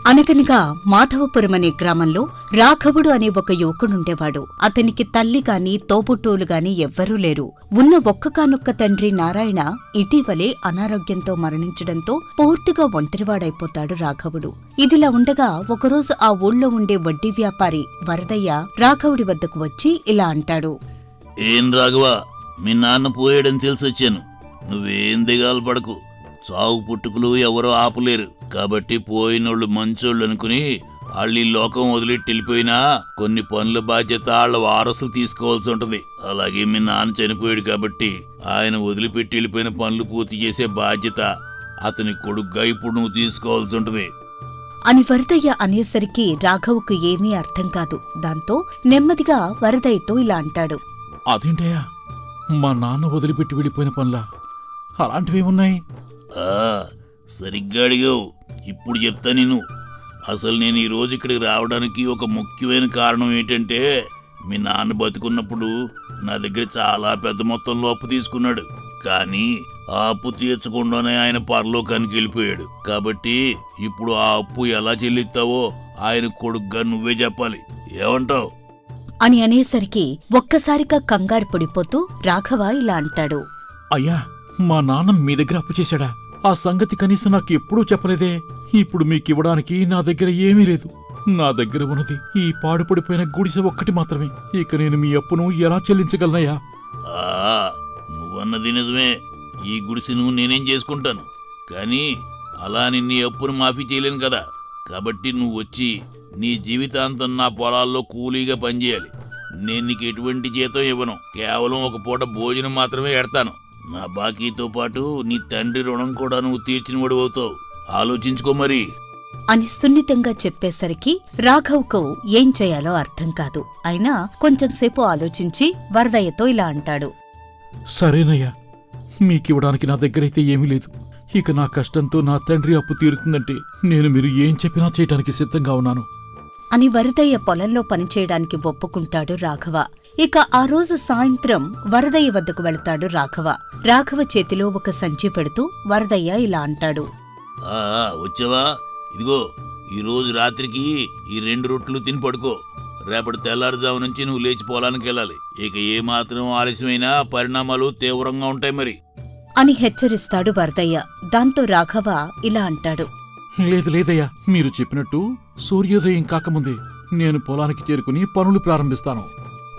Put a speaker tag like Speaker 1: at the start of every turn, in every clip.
Speaker 1: అనగనగా మాధవపురం అనే గ్రామంలో రాఘవుడు అనే ఒక యువకుడుండేవాడు. అతనికి తల్లి గాని తోబుట్టువులు గాని ఎవ్వరూ లేరు. ఉన్న ఒక్కగానొక్క తండ్రి నారాయణ ఇటీవలే అనారోగ్యంతో మరణించడంతో పూర్తిగా ఒంటరివాడైపోతాడు రాఘవుడు. ఇదిలా ఉండగా ఒకరోజు ఆ ఊళ్ళో ఉండే వడ్డీ వ్యాపారి వరదయ్య రాఘవుడి వద్దకు వచ్చి ఇలా అంటాడు.
Speaker 2: ఏం రాఘవా, మీ నాన్న పోయాడని తెలిసొచ్చాను. నువ్వేం దిగాలు పడకు. చావు పుట్టుకులు ఎవరో ఆపలేరు. కాబట్టి పోయినోళ్ళు మంచోళ్ళు అనుకుని వాళ్ళు ఈ లోకం వదిలిట్టి వెళ్ళిపోయినా కొన్ని పనుల బాధ్యత వాళ్ళ వారసులు తీసుకోవాల్సి ఉంటది. అలాగే మీ నాన్న చనిపోయాడు కాబట్టి ఆయన వదిలిపెట్టి వెళ్ళిపోయిన పనులు పూర్తి చేసే బాధ్యత అతని కొడుగ్గా ఇప్పుడు నువ్వు తీసుకోవాల్సి ఉంటది
Speaker 1: అని వరదయ్య అనేసరికి రాఘవుకు ఏమీ అర్థం కాదు. దాంతో నెమ్మదిగా వరదయ్యతో ఇలా అంటాడు.
Speaker 3: అదేంటయ్యా, మా నాన్న వదిలిపెట్టి వెళ్ళిపోయిన పనులా? అలాంటివేమున్నాయి?
Speaker 2: సరిగ్గా అడిగావు. ఇప్పుడు చెప్తా నేను. అసలు నేను ఈరోజు ఇక్కడికి రావడానికి ఒక ముఖ్యమైన కారణం ఏంటంటే, మీ నాన్న బతుకున్నప్పుడు నా దగ్గర చాలా పెద్ద మొత్తంలో అప్పు తీసుకున్నాడు. కానీ ఆ అప్పు తీర్చకుండానే ఆయన పరలోకానికి వెళ్ళిపోయాడు. కాబట్టి ఇప్పుడు ఆ అప్పు ఎలా చెల్లిస్తావో ఆయన కొడుగ్గా నువ్వే చెప్పాలి. ఏమంటావు
Speaker 1: అని అనేసరికి ఒక్కసారిగా కంగారు పడిపోతూ రాఘవ ఇలా అంటాడు.
Speaker 3: అయ్యా, మా నాన్న మీ దగ్గర అప్పు చేశాడా? ఆ సంగతి కనీసం నాకు ఎప్పుడూ చెప్పలేదే. ఇప్పుడు మీకివ్వడానికి నా దగ్గర ఏమీ లేదు. నా దగ్గర ఉన్నది ఈ పాడుపడిపోయిన గుడిసె ఒక్కటి మాత్రమే. ఇక నేను మీ అప్పును ఎలా చెల్లించగలనయ్యా?
Speaker 2: నువ్వన్నది నిజమే. ఈ గుడిసెను నేనేం చేసుకుంటాను. కానీ అలా నీ అప్పును మాఫీ చేయలేను కదా. కాబట్టి నువ్వు వచ్చి నీ జీవితాంతం నా పొలాల్లో కూలీగా పనిచేయాలి. నేను నీకు ఎటువంటి జీతం ఇవ్వను. కేవలం ఒక పూట భోజనం మాత్రమే ఎడతాను. నా బాకీతో పాటు నీ తండ్రి రుణం కూడా నువ్వు తీర్చినవాడు అవుతావు. ఆలోచించుకో మరి
Speaker 1: అని సున్నితంగా చెప్పేసరికి రాఘవ్కు ఏం చేయాలో అర్థం కాదు. అయినా కొంచెంసేపు ఆలోచించి వరదయ్యతో ఇలా అంటాడు.
Speaker 3: సరేనయ్యా, మీకివ్వడానికి నా దగ్గరైతే ఏమీ లేదు. ఇక నా కష్టంతో నా తండ్రి అప్పు తీరుతుందంటే నేను మీరు ఏం చెప్పినా చేయటానికి సిద్ధంగా ఉన్నాను
Speaker 1: అని వరదయ్య పొలంలో పనిచేయడానికి ఒప్పుకుంటాడు రాఘవ. ఇక ఆ రోజు సాయంత్రం వరదయ్య వద్దకు వెళతాడు రాఘవ. రాఘవ చేతిలో ఒక సంచి పెడుతూ వరదయ్య ఇలా అంటాడు.
Speaker 2: వచ్చావా? ఇదిగో, ఈ రోజు రాత్రికి ఈ 2 రొట్లు తిని పడుకో. రేపటి తెల్లారుజాము నుంచి నువ్వు లేచి పొలానికి వెళ్ళాలి. ఇక ఏమాత్రం ఆలస్యమైనా పరిణామాలు తీవ్రంగా ఉంటాయి మరి
Speaker 1: అని హెచ్చరిస్తాడు వరదయ్య. దాంతో రాఘవ ఇలా అంటాడు.
Speaker 3: లేదయ్యా, మీరు చెప్పినట్టు సూర్యోదయం కాకముందే నేను పొలానికి చేరుకుని పనులు ప్రారంభిస్తాను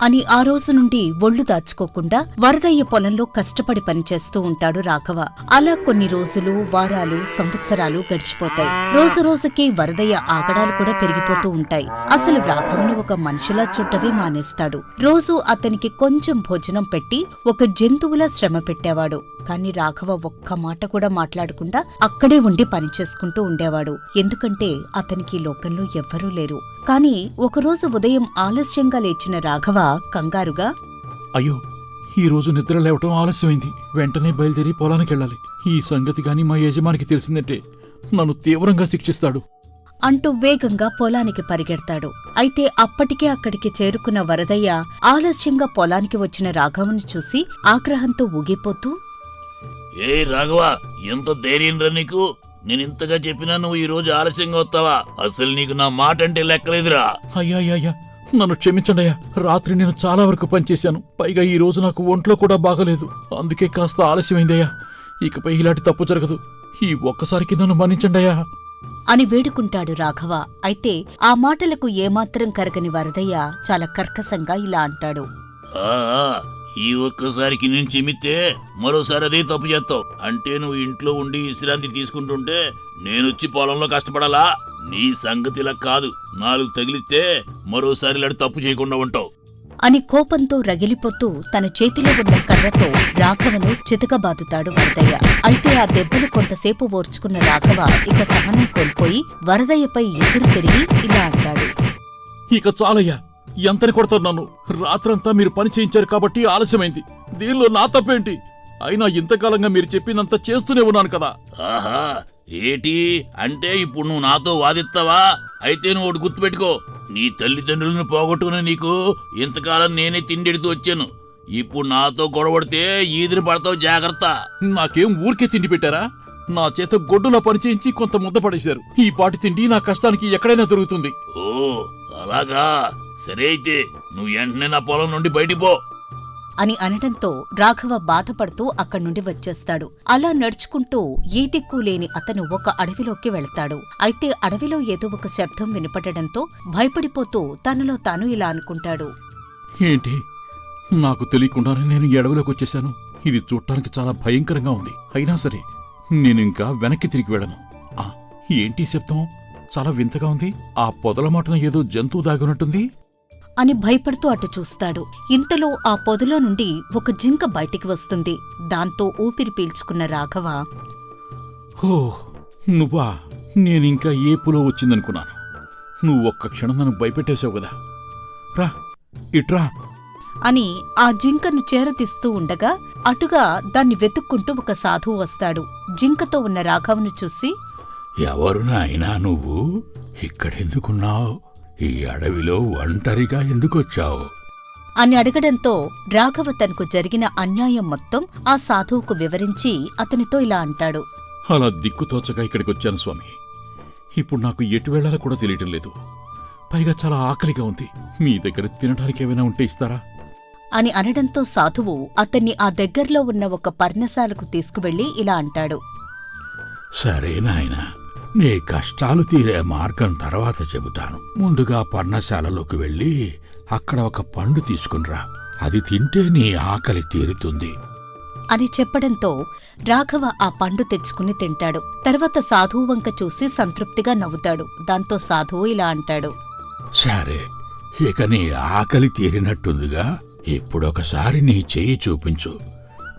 Speaker 1: అని ఆ రోజు నుండి ఒళ్ళు దాచుకోకుండా వరదయ్య పొలంలో కష్టపడి పనిచేస్తూ ఉంటాడు రాఘవ. అలా కొన్ని రోజులు, వారాలు, సంవత్సరాలు గడిచిపోతాయి. రోజురోజుకి వరదయ్య ఆగడాలు కూడా పెరిగిపోతూ ఉంటాయి. అసలు రాఘవను ఒక మనిషిలా చుట్టవే మానేస్తాడు. రోజూ అతనికి కొంచెం భోజనం పెట్టి ఒక జంతువులా శ్రమ పెట్టేవాడు. కాని రాఘవ ఒక్క మాట కూడా మాట్లాడకుండా అక్కడే ఉండి పనిచేసుకుంటూ ఉండేవాడు. ఎందుకంటే అతనికి లోకంలో ఎవ్వరూ లేరు. కాని ఒకరోజు ఉదయం ఆలస్యంగా లేచిన రాఘవ కంగారుగా,
Speaker 3: అయ్యో, ఈరోజు నిద్ర లేవటం ఆలస్యమైంది. వెంటనే బయలుదేరి పొలానికెళ్ళాలి. ఈ సంగతి గాని మా యజమానికి తెలిసిందంటే నన్ను తీవ్రంగా శిక్షిస్తాడు
Speaker 1: అంటూ వేగంగా పొలానికి పరిగెడతాడు. అయితే అప్పటికే అక్కడికి చేరుకున్న వరదయ్య ఆలస్యంగా పొలానికి వచ్చిన రాఘవను చూసి ఆగ్రహంతో ఊగిపోతూ,
Speaker 2: ఏ రాఘవా, ఎంత ధైర్యం రా నీకు? నేనింతగా చెప్పినా నువ్వు ఈ రోజు ఆలస్యంగా వస్తావా? అసలు నీకు నా మాట అంటే లెక్కలేదురా.
Speaker 3: అయ్యా, నన్ను క్షమించండియా. రాత్రి నేను చాలా వరకు పనిచేశాను. పైగా ఈ రోజు నాకు ఒంట్లో కూడా బాగలేదు. అందుకే కాస్త ఆలస్యమైందయ్యా. ఇకపై ఇలాంటి తప్పు జరగదు. ఈ ఒక్కసారికి నన్ను మన్నించండియా
Speaker 1: అని వేడుకుంటాడు రాఘవ. అయితే ఆ మాటలకు ఏమాత్రం కరగని వరదయ్య చాలా కర్కశంగా ఇలా అంటాడు.
Speaker 2: ఈ ఒక్కసారికి నేను చెమితే మరోసారి అదే తప్పు చేస్తావు. అంటే నువ్వు ఇంట్లో ఉండి విశ్రాంతి తీసుకుంటుంటే నేనొచ్చి పొలంలో కష్టపడాలా? నీ సంగతిలా కాదు. 4 తగిలితే మరోసారి ఇలాంటి తప్పు చేయకుండా ఉంటావు
Speaker 1: అని కోపంతో రగిలిపోతూ తన చేతిలో ఉన్న కర్రతో రాఘవను చితకబాదుతాడు వరదయ్య. అయితే ఆ దెబ్బలు కొంతసేపు ఓర్చుకున్న రాఘవ ఇక సహనం కోల్పోయి వరదయ్యపై ఎదురు తిరిగి ఇలా అంటాడు.
Speaker 3: ఇక చాలయ్యా, ఎంతని కొడతారు నన్ను? రాత్రంతా మీరు పని చేయించారు కాబట్టి ఆలస్యమైంది. దీనిలో నా తప్పేంటి? అయినా ఇంతకాలంగా మీరు చెప్పిందంతా చేస్తూనే ఉన్నాను కదా.
Speaker 2: ఆహా, ఏటి అంటే ఇప్పుడు నువ్వు నాతో వాదిస్తావా? అయితే నువ్వు ఒకటి గుర్తుపెట్టుకో. నీ తల్లిదండ్రులను పోగొట్టుకుని నీకు ఇంతకాలం నేనే తిండెడుతూ వచ్చాను. ఇప్పుడు నాతో గొడవడితే ఈదిని పడతావు, జాగ్రత్త.
Speaker 3: నాకేం ఊరికే తిండి పెట్టారా? నా చేత గొడ్డులా పనిచేయించి కొంత ముద్ద పడేశారు. ఈ పాటి తిండి నా కష్టానికి ఎక్కడైనా దొరుకుతుంది.
Speaker 2: ఓ అలాగా, సరే అయితే నువ్వు వెంటనే నా పొలం నుండి బయటికి పో
Speaker 1: అని అనడంతో రాఘవ బాధపడుతూ అక్కడి నుండి వచ్చేస్తాడు. అలా నడుచుకుంటూ ఏ దిక్కు లేని అతను ఒక అడవిలోకి వెళ్తాడు. అయితే అడవిలో ఏదో ఒక శబ్దం వినపడడంతో భయపడిపోతూ తనలో తాను ఇలా అనుకుంటాడు.
Speaker 3: ఏంటి, నాకు తెలియకుండానే నేను ఈ అడవిలోకి వచ్చేశాను. ఇది చూడటానికి చాలా భయంకరంగా ఉంది. అయినా సరే నేనింకా వెనక్కి తిరిగి వెళ్ళను. ఏంటి శబ్దం చాలా వింతగా ఉంది. ఆ పొదల మాటన ఏదో జంతువు దాగున్నట్టుంది
Speaker 1: అని భయపడుతూ అటు చూస్తాడు. ఇంతలో ఆ పొదలో నుండి ఒక జింక బయటికి వస్తుంది. దాంతో ఊపిరి పీల్చుకున్న రాఘవ,
Speaker 3: ఓ నువ్వా? నేనింకా ఏపులో వచ్చిందనుకున్నాను. నువ్వు ఒక్క క్షణం నన్ను భయపెట్టేశావు కదా. రా ఇట్రా
Speaker 1: అని ఆ జింకను చేరతీస్తూ ఉండగా అటుగా దాన్ని వెతుక్కుంటూ ఒక సాధువు వస్తాడు. జింకతో ఉన్న రాఘవను చూసి,
Speaker 4: ఎవరు నాయనా నువ్వు? ఇక్కడెందుకున్నావు? ఈ అడవిలో ఒంటరిగా ఎందుకొచ్చావు?
Speaker 1: అని అడగడంతో రాఘవ తనకు జరిగిన అన్యాయం మొత్తం ఆ సాధువుకు వివరించి అతనితో ఇలా అంటాడు.
Speaker 3: అలా దిక్కుతోచగా ఇక్కడికొచ్చాను స్వామి. ఇప్పుడు నాకు ఎటు వెళ్లాలో కూడా తెలియటం లేదు. పైగా చాలా ఆకలిగా ఉంది. మీ దగ్గర తినడానికి ఏమైనా ఉంటే ఇస్తారా?
Speaker 1: అని అనడంతో సాధువు అతన్ని ఆ దగ్గర్లో ఉన్న ఒక పర్ణశాలకు తీసుకువెళ్లి ఇలా అంటాడు.
Speaker 4: సరే నాయనా, నీ కష్టాలు తీరే మార్గం తర్వాత చెబుతాను. ముందుగా పర్ణశాలలోకి వెళ్ళి అక్కడ ఒక పండు తీసుకునిరా. అది తింటే నీ ఆకలి తీరుతుంది
Speaker 1: అని చెప్పడంతో రాఘవ ఆ పండు తెచ్చుకుని తింటాడు. తర్వాత సాధువు వంక చూసి సంతృప్తిగా నవ్వుతాడు. దాంతో సాధువు ఇలా అంటాడు.
Speaker 4: సరే, ఇక నీ ఆకలి తీరినట్టుందిగా. ఇప్పుడొకసారి నీ చెయ్యి చూపించు.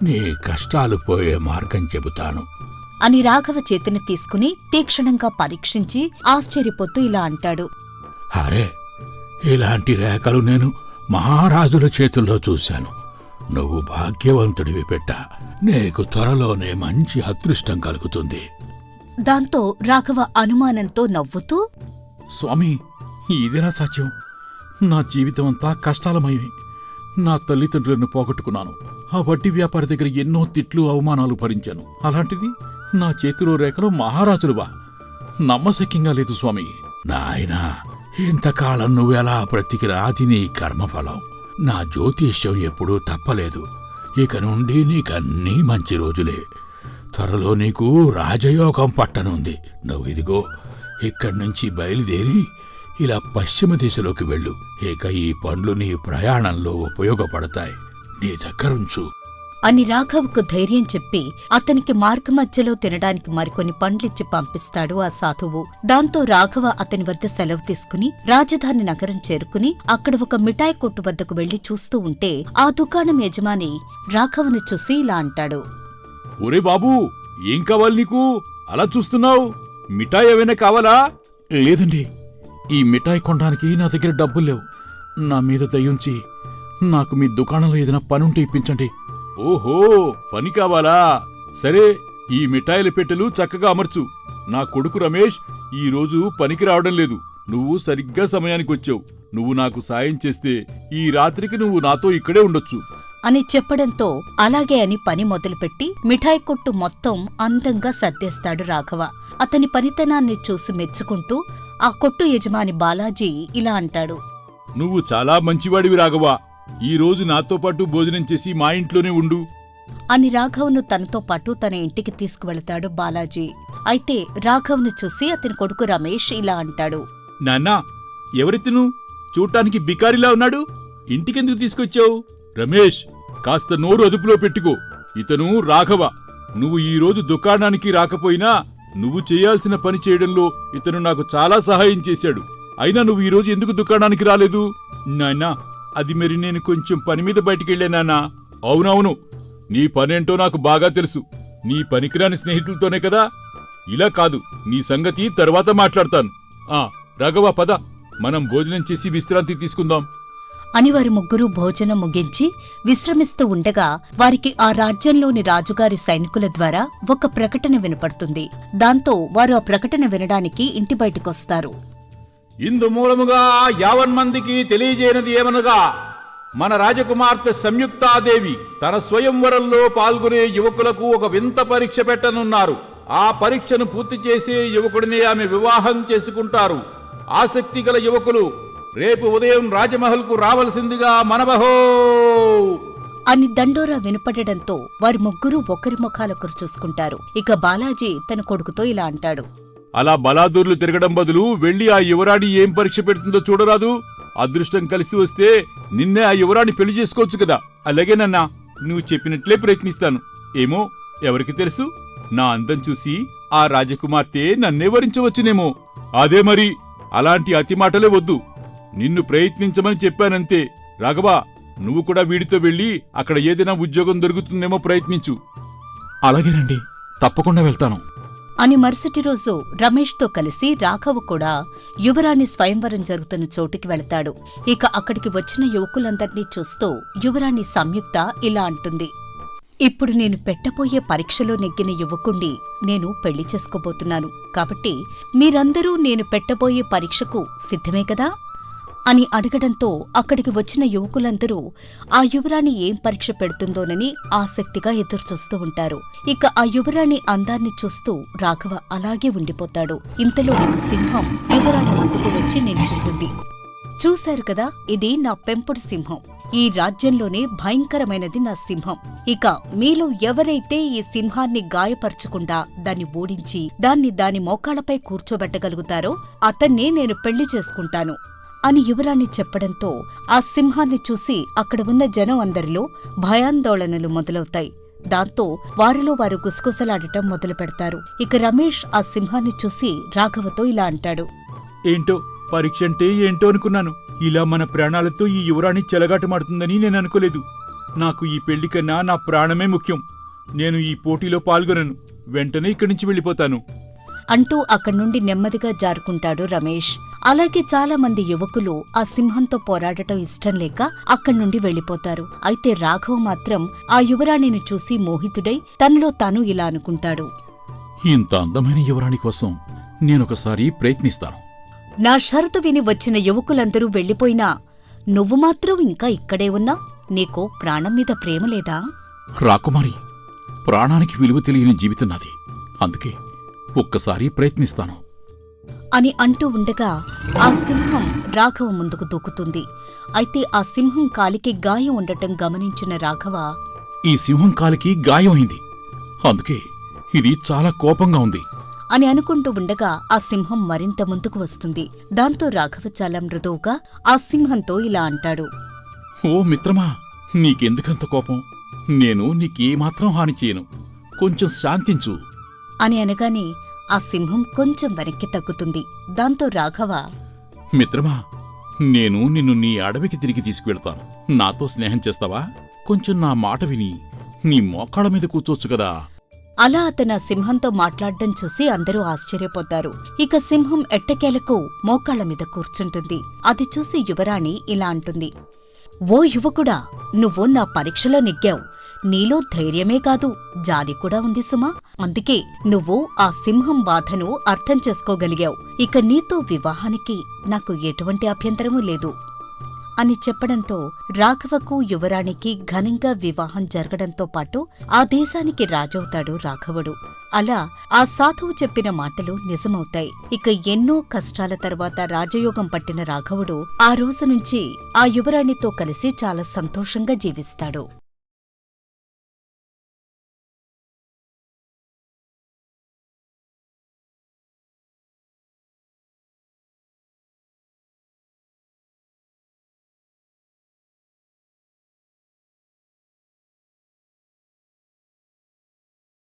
Speaker 4: నీ కష్టాలు పోయే మార్గం చెబుతాను
Speaker 1: అని రాఘవ చేతిని తీసుకుని తీక్షణంగా పరీక్షించి ఆశ్చర్యపోతూ ఇలా అంటాడు.
Speaker 4: అరే, ఇలాంటి రేఖలు నేను మహారాజుల చేతుల్లో చూశాను. నువ్వు భాగ్యవంతుడివి పెట్టా. నీకు త్వరలోనే మంచి అదృష్టం కలుగుతుంది.
Speaker 1: దాంతో రాఘవ అనుమానంతో నవ్వుతూ,
Speaker 3: స్వామి, ఇదేలా సాధ్యం? నా జీవితమంతా కష్టాలమయమే. నా తల్లిదండ్రులను పోగొట్టుకున్నాను. ఆ వడ్డీ వ్యాపారి దగ్గర ఎన్నో తిట్లు అవమానాలు భరించాను. అలాంటిది నా చేతిలో రేఖలు మహారాజులువా? నమ్మశక్యంగా లేదు స్వామి.
Speaker 4: నాయనా, ఇంతకాలం నువ్వెలా బ్రతికినా అది నీ కర్మఫలం. నా జ్యోతిష్యం ఎప్పుడూ తప్పలేదు. ఇక నుండి నీకన్నీ మంచి రోజులే. త్వరలో నీకు రాజయోగం పట్టనుంది. నువ్విదిగో ఇక్కడి నుంచి బయలుదేరి ఇలా పశ్చిమ దిశలోకి వెళ్ళు. ఇక ఈ పండ్లు నీ ప్రయాణంలో ఉపయోగపడతాయి. నీ దగ్గరుంచు
Speaker 1: అని రాఘవకు ధైర్యం చెప్పి అతనికి మార్గమధ్యలో తినడానికి మరికొన్ని పండ్లిచ్చి పంపిస్తాడు ఆ సాధువు. దాంతో రాఘవ అతని వద్ద సెలవు తీసుకుని రాజధాని నగరం చేరుకుని అక్కడ ఒక మిఠాయి కొట్టు వద్దకు వెళ్లి చూస్తూ ఉంటే ఆ దుకాణం యజమాని రాఘవను చూసి ఇలా అంటాడు.
Speaker 3: ఒరే బాబూ, ఏం కావాలి నీకు? అలా చూస్తున్నావు? మిఠాయి ఏమైనా కావాలా? లేదండి, ఈ మిఠాయి కొనడానికి నా దగ్గర డబ్బులు లేవు. నా మీద దయుంచి నాకు మీ దుకాణంలో ఏదైనా పనుంటే ఇప్పించండి. ఓహో, పని కావాలా? సరే, ఈ మిఠాయిల పెట్టెలు చక్కగా అమర్చు. నా కొడుకు రమేష్ ఈ రోజు పనికి రావడం లేదు. నువ్వు సరిగ్గా సమయానికొచ్చావు. నువ్వు నాకు సాయం చేస్తే ఈ రాత్రికి నువ్వు నాతో ఇక్కడే ఉండొచ్చు
Speaker 1: అని చెప్పడంతో అలాగే అని పని మొదలుపెట్టి మిఠాయి కొట్టు మొత్తం అందంగా సర్దేస్తాడు రాఘవ. అతని పనితనాన్ని చూసి మెచ్చుకుంటూ ఆ కొట్టు యజమాని బాలాజీ ఇలా అంటాడు.
Speaker 3: నువ్వు చాలా మంచివాడివి రాఘవా. ఈ రోజు నాతో పాటు భోజనం చేసి మా ఇంట్లోనే ఉండు
Speaker 1: అని రాఘవను తనతో పాటు తన ఇంటికి తీసుకువెళతాడు బాలాజీ. అయితే రాఘవను చూసి అతని కొడుకు రమేష్ ఇలా అంటాడు.
Speaker 3: నాన్నా, ఎవరితను? చూడటానికి బికారిలా ఉన్నాడు. ఇంటికెందుకు తీసుకొచ్చావు? రమేష్, కాస్త నోరు అదుపులో పెట్టుకో. ఇతను రాఘవ. నువ్వు ఈ రోజు దుకాణానికి రాకపోయినా నువ్వు చేయాల్సిన పని చేయడంలో ఇతను నాకు చాలా సహాయం చేశాడు. అయినా నువ్వు ఈరోజు ఎందుకు దుకాణానికి రాలేదు? నాయనా, అది మరి నేను కొంచెం పని మీద బయటికెళ్ళానా? అవునవును, నీ పనేంటో నాకు బాగా తెలుసు. నీ పనికిరాని స్నేహితులతోనే కదా. ఇలా కాదు, నీ సంగతి తర్వాత మాట్లాడతాను. రాఘవ, పద, మనం భోజనం చేసి విశ్రాంతి తీసుకుందాం
Speaker 1: అని వారి ముగ్గురూ భోజనం ముగించి విశ్రమిస్తూ ఉండగా వారికి ఆ రాజ్యంలోని రాజుగారి సైనికుల ద్వారా ఒక ప్రకటన వినపడుతుంది. దాంతో వారు ఆ ప్రకటన వినడానికి ఇంటి బయటకొస్తారు.
Speaker 5: ఇందు మూలముగా 50 మందికి తెలియజేయనది ఏమనగా, మన రాజకుమార్తె సంయుక్తాదేవి తన స్వయంవరంలో పాల్గొనే యువకులకు ఒక వింత పరీక్ష పెట్టనున్నారు. ఆ పరీక్షను పూర్తి చేసే యువకుడిని ఆమె వివాహం చేసుకుంటారు. ఆసక్తి గల యువకులు రేపు ఉదయం రాజమహల్కు రావలసిందిగా మనవహో
Speaker 1: అని దండోరా వినపడడంతో వారి ముగ్గురూ ఒకరి ముఖాలొకరు చూసుకుంటారు. ఇక బాలాజీ తన కొడుకుతో ఇలా అంటాడు.
Speaker 5: అలా బలాదూర్లు తిరగడం బదులు వెళ్లి ఆ యువరాణి ఏం పరీక్ష పెడుతుందో చూడరాదు. అదృష్టం కలిసి వస్తే నిన్నే ఆ యువరాణి పెళ్లి చేసుకోవచ్చు కదా. అలాగేనన్నా, నువ్వు చెప్పినట్లే ప్రయత్నిస్తాను. ఏమో, ఎవరికి తెలుసు, నా అందం చూసి ఆ రాజకుమార్తె నన్నే వరించవచ్చునేమో. అదే మరి, అలాంటి అతి మాటలే వద్దు. నిన్ను ప్రయత్నించమని చెప్పానంతే. రాఘవా, నువ్వు కూడా వీడితో వెళ్ళి అక్కడ ఏదైనా ఉద్యోగం దొరుకుతుందేమో ప్రయత్నించు.
Speaker 3: అలాగేనండి, తప్పకుండా వెళ్తాను
Speaker 1: అని మరుసటి రోజు రమేష్తో కలిసి రాఘవ కూడా యువరాణి స్వయంవరం జరుగుతున్న చోటికి వెళతాడు. ఇక అక్కడికి వచ్చిన యువకులందర్నీ చూస్తూ యువరాణి సంయుక్త ఇలా అంటుంది. ఇప్పుడు నేను పెట్టబోయే పరీక్షలో నెగ్గిన యువకుణ్ణి నేను పెళ్లి చేసుకోబోతున్నాను. కాబట్టి మీరందరూ నేను పెట్టబోయే పరీక్షకు సిద్ధమే కదా అని అడగడంతో అక్కడికి వచ్చిన యువకులందరూ ఆ యువరాణి ఏం పరీక్ష పెడుతుందోనని ఆసక్తిగా ఎదురుచూస్తూ ఉంటారు. ఇక ఆ యువరాణి అందాన్ని చూస్తూ రాఘవ అలాగే ఉండిపోతాడు. ఇంతలో సింహం యువరాణి ముందుకు వచ్చి నిల్చుంటుంది. చూశారు కదా, ఇది నా పెంపుడు సింహం. ఈ రాజ్యంలోనే భయంకరమైనది నా సింహం. ఇక మీలో ఎవరైతే ఈ సింహాన్ని గాయపరచకుండా దాన్ని ఓడించి దాని మోకాళ్లపై కూర్చోబెట్టగలుగుతారో అతన్నే నేను పెళ్లి చేసుకుంటాను అని యువరాణి చెప్పడంతో ఆ సింహాన్ని చూసి అక్కడ ఉన్న జనం అందరిలో భయాందోళనలు మొదలవుతాయి. దాంతో వారిలో వారు గుసగుసలాడటం మొదలు పెడతారు. ఇక రమేష్ ఆ సింహాన్ని చూసి రాఘవతో ఇలా అంటాడు.
Speaker 5: ఏంటో, పరీక్ష అంటే ఏంటో అనుకున్నాను. ఇలా మన ప్రాణాలతో ఈ యువరాణి చెలగాటమాడుతుందని నేను అనుకోలేదు. నాకు ఈ పెళ్లి కన్నా నా ప్రాణమే ముఖ్యం. నేను ఈ పోటీలో పాల్గొనను. వెంటనే ఇక్కడి నుంచి వెళ్ళిపోతాను
Speaker 1: అంటూ అక్కడి నుండి నెమ్మదిగా జారుకుంటాడు రమేష్. అలాగే చాలా మంది యువకులు ఆ సింహంతో పోరాడటం ఇష్టం లేక అక్కడి నుండి వెళ్లిపోతారు. అయితే రాఘవ మాత్రం ఆ యువరాణిని చూసి మోహితుడై తనలో తాను ఇలా అనుకుంటాడు.
Speaker 3: ఇంత అందమైన యువరాణి కోసం నేనొకసారి ప్రయత్నిస్తాను.
Speaker 1: నా షరతు విని వచ్చిన యువకులందరూ వెళ్లిపోయినా నువ్వు మాత్రం ఇంకా ఇక్కడే ఉన్నా? నీకు ప్రాణం మీద ప్రేమ లేదా?
Speaker 3: రాకుమారి, ప్రాణానికి విలువ తెలియని జీవితం నాది. అందుకే ఒక్కసారి ప్రయత్నిస్తాను
Speaker 1: అని అంటూ ఉండగా ఆ సింహం రాఘవ ముందుకు దూకుతుంది. అయితే ఆ సింహం కాలికి గాయం ఉండటం గమనించిన రాఘవ,
Speaker 3: ఈ సింహం కాలికి గాయమైంది, అందుకే ఇది చాలా కోపంగా ఉంది
Speaker 1: అని అనుకుంటూ ఉండగా ఆ సింహం మరింత ముందుకు వస్తుంది. దాంతో రాఘవ చాలా మృదువుగా ఆ సింహంతో ఇలా అంటాడు.
Speaker 3: ఓ మిత్రమా, నీకెందుకంత కోపం? నేను నీకేమాత్రం హాని చేయను. కొంచెం శాంతించు
Speaker 1: అని అనగానే ఆ సింహం కొంచెం వెనక్కి తగ్గుతుంది. దాంతో రాఘవ,
Speaker 3: మిత్రమా, నేను నిన్ను నీ అడవికి తిరిగి తీసుకువెళ్తాను. నాతో స్నేహం చేస్తావా? కొంచెం నా మాట విని నీ మోకాళ్ళ మీద కూర్చోవచ్చు కదా.
Speaker 1: అలా అతను ఆ సింహంతో మాట్లాడడం చూసి అందరూ ఆశ్చర్యపోతారు. ఇక సింహం ఎట్టకేలకు మోకాళ్ల మీద కూర్చుంటుంది. అది చూసి యువరాణి ఇలా అంటుంది. ఓ యువకుడా, నువ్వు నా పరీక్షలో నెగ్గావు. నీలో ధైర్యమే కాదు, జాలి కూడా ఉంది సుమా. అందుకే నువ్వు ఆ సింహం బాధను అర్థం చేసుకోగలిగావు. ఇక నీతో వివాహానికి నాకు ఎటువంటి అభ్యంతరమూ లేదు అని చెప్పడంతో రాఘవకు యువరాణికి ఘనంగా వివాహం జరగడంతో పాటు ఆ దేశానికి రాజవుతాడు రాఘవుడు. అలా ఆ సాధువు చెప్పిన మాటలు నిజమవుతాయి. ఇక ఎన్నో కష్టాల తర్వాత రాజయోగం పట్టిన రాఘవుడు ఆ రోజు నుంచి ఆ యువరాణితో కలిసి చాలా సంతోషంగా జీవిస్తాడు.